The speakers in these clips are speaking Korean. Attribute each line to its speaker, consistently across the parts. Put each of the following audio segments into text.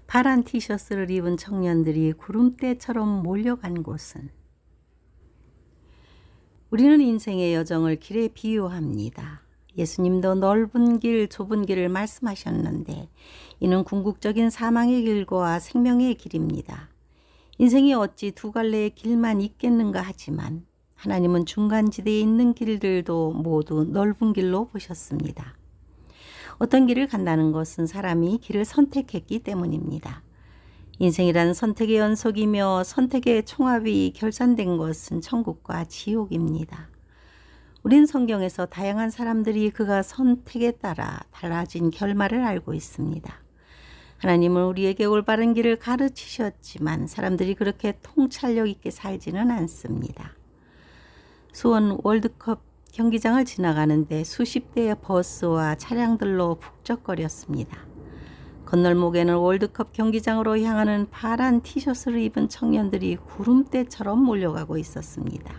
Speaker 1: 파란 티셔츠를 입은 청년들이 구름대처럼 몰려간 곳은 우리는 인생의 여정을 길에 비유합니다. 예수님도 넓은 길, 좁은 길을 말씀하셨는데 이는 궁극적인 사망의 길과 생명의 길입니다. 인생이 어찌 두 갈래의 길만 있겠는가 하지만 하나님은 중간지대에 있는 길들도 모두 넓은 길로 보셨습니다. 어떤 길을 간다는 것은 사람이 길을 선택했기 때문입니다. 인생이란 선택의 연속이며 선택의 총합이 결산된 것은 천국과 지옥입니다. 우린 성경에서 다양한 사람들이 그가 선택에 따라 달라진 결말을 알고 있습니다. 하나님은 우리에게 올바른 길을 가르치셨지만 사람들이 그렇게 통찰력 있게 살지는 않습니다. 수원 월드컵 경기장을 지나가는데 수십 대의 버스와 차량들로 북적거렸습니다. 건널목에는 월드컵 경기장으로 향하는 파란 티셔츠를 입은 청년들이 구름대처럼 몰려가고 있었습니다.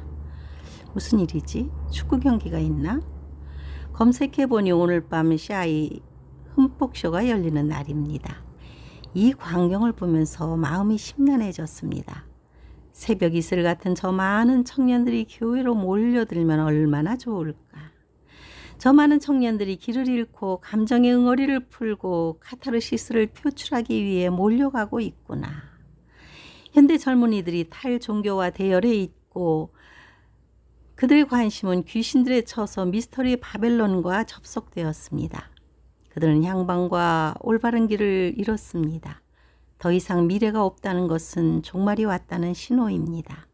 Speaker 1: 무슨 일이지? 축구 경기가 있나? 검색해보니 오늘 밤 샤이 흠뻑쇼가 열리는 날입니다. 이 광경을 보면서 마음이 심란해졌습니다. 새벽 이슬 같은 저 많은 청년들이 교회로 몰려들면 얼마나 좋을까. 저 많은 청년들이 길을 잃고 감정의 응어리를 풀고 카타르시스를 표출하기 위해 몰려가고 있구나. 현대 젊은이들이 탈종교와 대열에 있고 그들의 관심은 귀신들에 쳐서 미스터리 바벨론과 접속되었습니다. 그들은 향방과 올바른 길을 잃었습니다. 더 이상 미래가 없다는 것은 종말이 왔다는 신호입니다.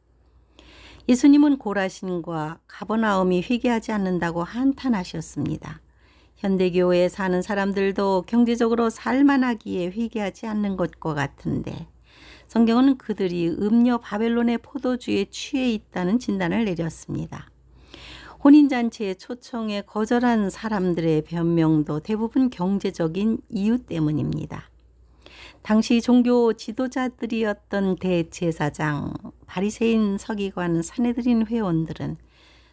Speaker 1: 예수님은 고라신과 가버나움이 회개하지 않는다고 한탄하셨습니다. 현대교회에 사는 사람들도 경제적으로 살만하기에 회개하지 않는 것과 같은데 성경은 그들이 음녀 바벨론의 포도주에 취해 있다는 진단을 내렸습니다. 혼인잔치의 초청에 거절한 사람들의 변명도 대부분 경제적인 이유 때문입니다. 당시 종교 지도자들이었던 대제사장, 바리새인 서기관, 사내들인 회원들은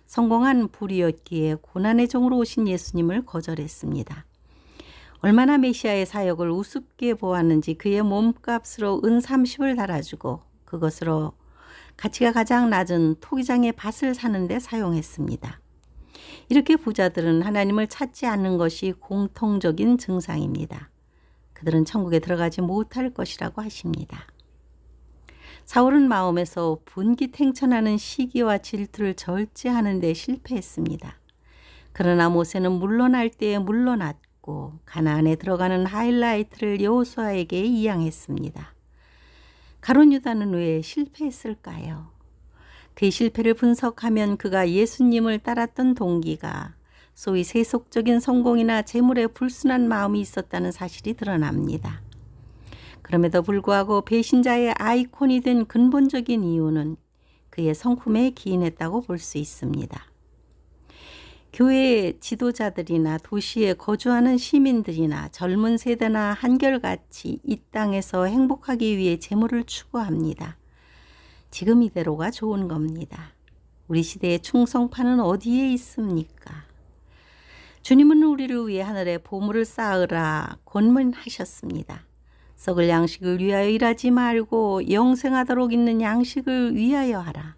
Speaker 1: 성공한 불이었기에 고난의 종으로 오신 예수님을 거절했습니다. 얼마나 메시아의 사역을 우습게 보았는지 그의 몸값으로 은 30을 달아주고 그것으로 가치가 가장 낮은 토기장의 밭을 사는 데 사용했습니다. 이렇게 부자들은 하나님을 찾지 않는 것이 공통적인 증상입니다. 그들은 천국에 들어가지 못할 것이라고 하십니다. 사울은 마음에서 분기탱천하는 시기와 질투를 절제하는 데 실패했습니다. 그러나 모세는 물러날 때에 물러났고 가나안에 들어가는 하이라이트를 여호수아에게 이양했습니다. 가룟 유다는 왜 실패했을까요? 그의 실패를 분석하면 그가 예수님을 따랐던 동기가 소위 세속적인 성공이나 재물에 불순한 마음이 있었다는 사실이 드러납니다. 그럼에도 불구하고 배신자의 아이콘이 된 근본적인 이유는 그의 성품에 기인했다고 볼 수 있습니다. 교회 지도자들이나 도시에 거주하는 시민들이나 젊은 세대나 한결같이 이 땅에서 행복하기 위해 재물을 추구합니다. 지금 이대로가 좋은 겁니다. 우리 시대의 충성파는 어디에 있습니까? 주님은 우리를 위해 하늘에 보물을 쌓으라 권면하셨습니다. 썩을 양식을 위하여 일하지 말고 영생하도록 있는 양식을 위하여 하라.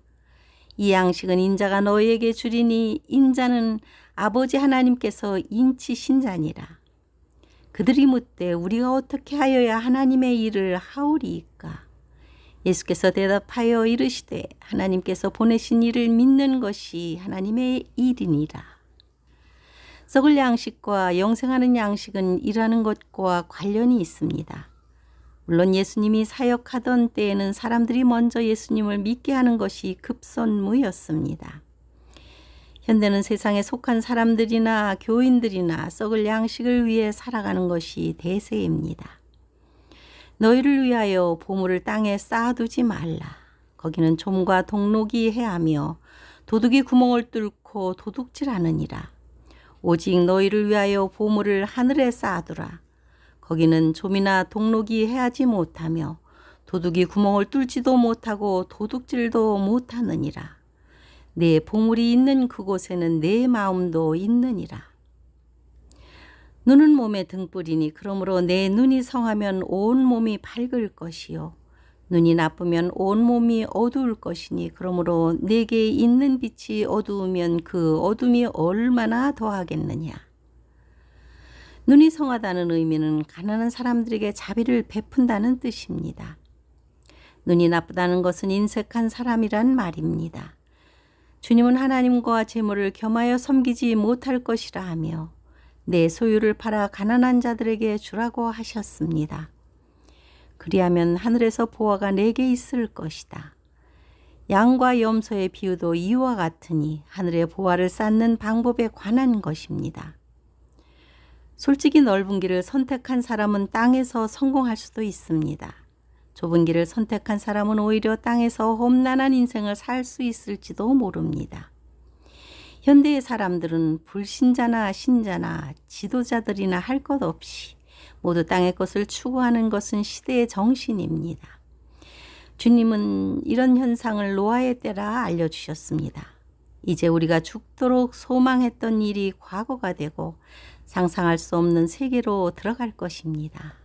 Speaker 1: 이 양식은 인자가 너희에게 주리니 인자는 아버지 하나님께서 인치신 자니라. 그들이 묻되 우리가 어떻게 하여야 하나님의 일을 하오리이까? 예수께서 대답하여 이르시되 하나님께서 보내신 이를 믿는 것이 하나님의 일이니라. 썩을 양식과 영생하는 양식은 일하는 것과 관련이 있습니다. 물론 예수님이 사역하던 때에는 사람들이 먼저 예수님을 믿게 하는 것이 급선무였습니다. 현대는 세상에 속한 사람들이나 교인들이나 썩을 양식을 위해 살아가는 것이 대세입니다. 너희를 위하여 보물을 땅에 쌓아두지 말라. 거기는 좀과 동록이 해하며 도둑이 구멍을 뚫고 도둑질하느니라. 오직 너희를 위하여 보물을 하늘에 쌓아두라. 거기는 좀이나 동록이 해하지 못하며 도둑이 구멍을 뚫지도 못하고 도둑질도 못하느니라. 내 보물이 있는 그곳에는 내 마음도 있느니라. 눈은 몸의 등불이니 그러므로 내 눈이 성하면 온 몸이 밝을 것이요 눈이 나쁘면 온 몸이 어두울 것이니 그러므로 내게 있는 빛이 어두우면 그 어둠이 얼마나 더하겠느냐. 눈이 성하다는 의미는 가난한 사람들에게 자비를 베푼다는 뜻입니다. 눈이 나쁘다는 것은 인색한 사람이란 말입니다. 주님은 하나님과 재물을 겸하여 섬기지 못할 것이라 하며 내 소유를 팔아 가난한 자들에게 주라고 하셨습니다. 그리하면 하늘에서 보화가 내게 있을 것이다. 양과 염소의 비유도 이와 같으니 하늘의 보화를 쌓는 방법에 관한 것입니다. 솔직히 넓은 길을 선택한 사람은 땅에서 성공할 수도 있습니다. 좁은 길을 선택한 사람은 오히려 땅에서 험난한 인생을 살 수 있을지도 모릅니다. 현대의 사람들은 불신자나 신자나 지도자들이나 할 것 없이 모두 땅의 것을 추구하는 것은 시대의 정신입니다. 주님은 이런 현상을 노아의 때라 알려주셨습니다. 이제 우리가 죽도록 소망했던 일이 과거가 되고 상상할 수 없는 세계로 들어갈 것입니다.